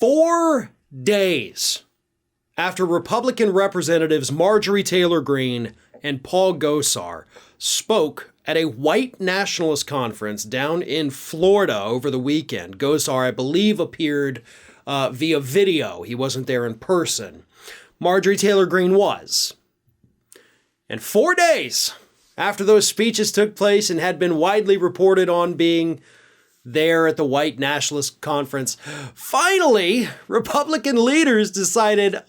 4 days after Republican Representatives Marjorie Taylor Greene and Paul Gosar spoke at a white nationalist conference down in Florida over the weekend. Gosar, I believe, appeared via video. He wasn't there in person. Marjorie Taylor Greene was. And 4 days after those speeches took place and had been widely reported on being there at the white nationalist conference, finally, Republican leaders decided,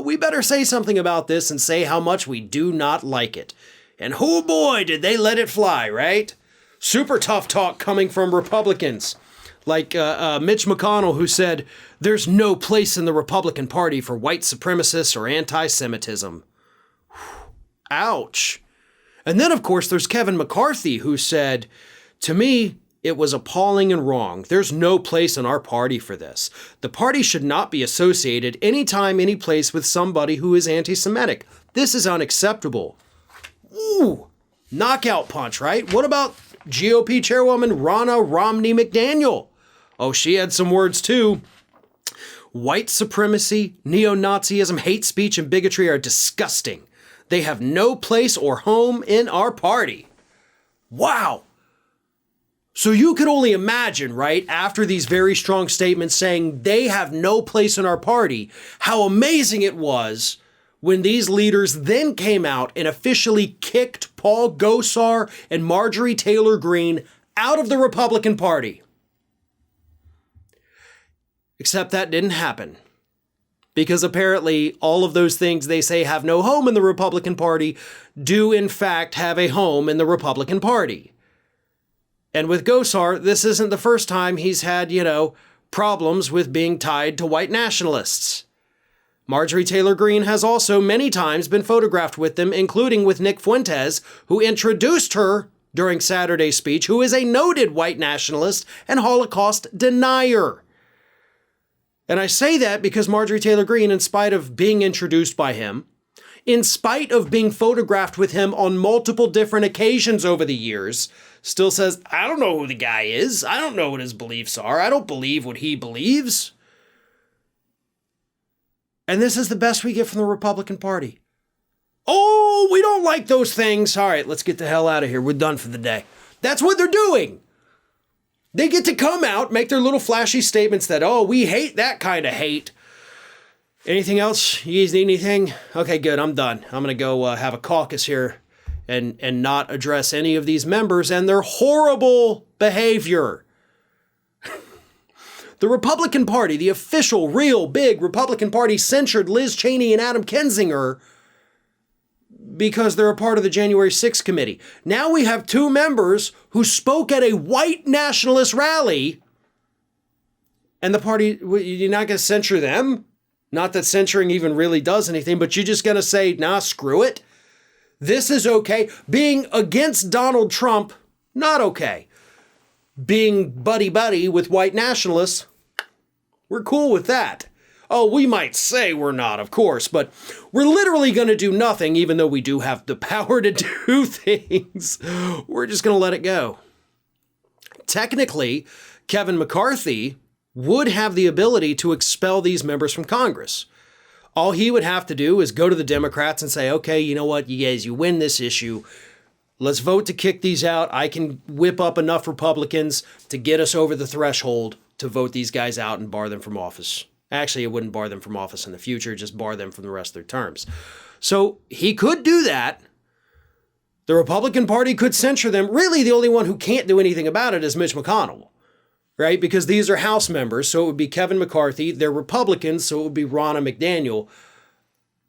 we better say something about this and say how much we do not like it. And oh boy, did they let it fly, right? Super tough talk coming from Republicans. Like Mitch McConnell, who said, there's no place in the Republican Party for white supremacists or anti-Semitism. Ouch. And then, of course, there's Kevin McCarthy, who said, to me, it was appalling and wrong. There's no place in our party for this. The party should not be associated anytime, any place with somebody who is anti-Semitic. This is unacceptable. Ooh, knockout punch, right? What about GOP chairwoman Romney McDaniel? Oh, she had some words too. White supremacy, neo-Nazism, hate speech, and bigotry are disgusting. They have no place or home in our party. Wow. So you could only imagine, right, after these very strong statements saying they have no place in our party, how amazing it was when these leaders then came out and officially kicked Paul Gosar and Marjorie Taylor Greene out of the Republican Party. Except that didn't happen. Because apparently all of those things they say have no home in the Republican Party do in fact have a home in the Republican Party. And with Gosar, this isn't the first time he's had, problems with being tied to white nationalists. Marjorie Taylor Greene has also many times been photographed with them, including with Nick Fuentes, who introduced her during Saturday's speech, who is a noted white nationalist and Holocaust denier. And I say that because Marjorie Taylor Greene, in spite of being introduced by him, in spite of being photographed with him on multiple different occasions over the years, still says, I don't know who the guy is. I don't know what his beliefs are. I don't believe what he believes. And this is the best we get from the Republican Party. Oh, we don't like those things. All right, let's get the hell out of here. We're done for the day. That's what they're doing. They get to come out, make their little flashy statements that, oh, we hate that kind of hate. Anything else? You guys need anything? Okay, good. I'm done. I'm going to go have a caucus here and not address any of these members and their horrible behavior. The Republican Party, the official, real, big Republican Party, censured Liz Cheney and Adam Kinzinger because they're a part of the January 6th committee. Now we have 2 members who spoke at a white nationalist rally, and the party, you're not going to censure them? Not that censoring even really does anything, but you're just going to say, nah, screw it. This is okay. Being against Donald Trump, not okay. Being buddy-buddy with white nationalists, we're cool with that. Oh, we might say we're not, of course, but we're literally going to do nothing, even though we do have the power to do things. We're just going to let it go. Technically, Kevin McCarthy would have the ability to expel these members from Congress. All he would have to do is go to the Democrats and say, okay, you know what, you guys, you win this issue. Let's vote to kick these out. I can whip up enough Republicans to get us over the threshold to vote these guys out and bar them from office. Actually, it wouldn't bar them from office in the future, just bar them from the rest of their terms. So he could do that. The Republican Party could censure them. Really, the only one who can't do anything about it is Mitch McConnell, right? Because these are House members, so it would be Kevin McCarthy. They're Republicans, so it would be Romney McDaniel.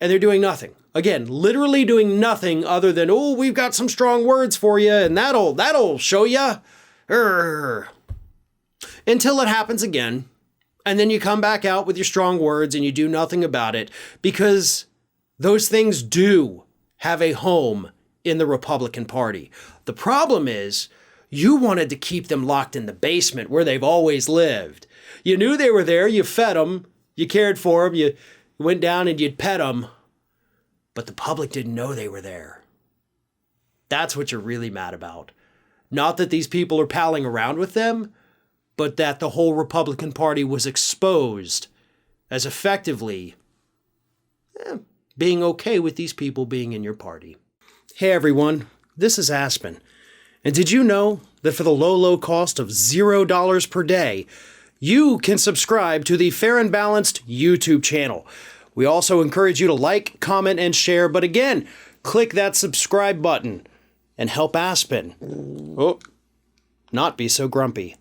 And they're doing nothing. Again, literally doing nothing other than, oh, we've got some strong words for you, and that'll show you. Until it happens again. And then you come back out with your strong words and you do nothing about it, because those things do have a home in the Republican Party. The problem is you wanted to keep them locked in the basement where they've always lived. You knew they were there. You fed them. You cared for them. You went down and you'd pet them. But the public didn't know they were there. That's what you're really mad about. Not that these people are palling around with them, but that the whole Republican Party was exposed as effectively being okay with these people being in your party. Hey everyone, this is Aspen. And did you know that for the low cost of $0 per day, you can subscribe to the Fair and Balanced YouTube channel? We also encourage you to like, comment, and share, but again, click that subscribe button and help Aspen not be so grumpy.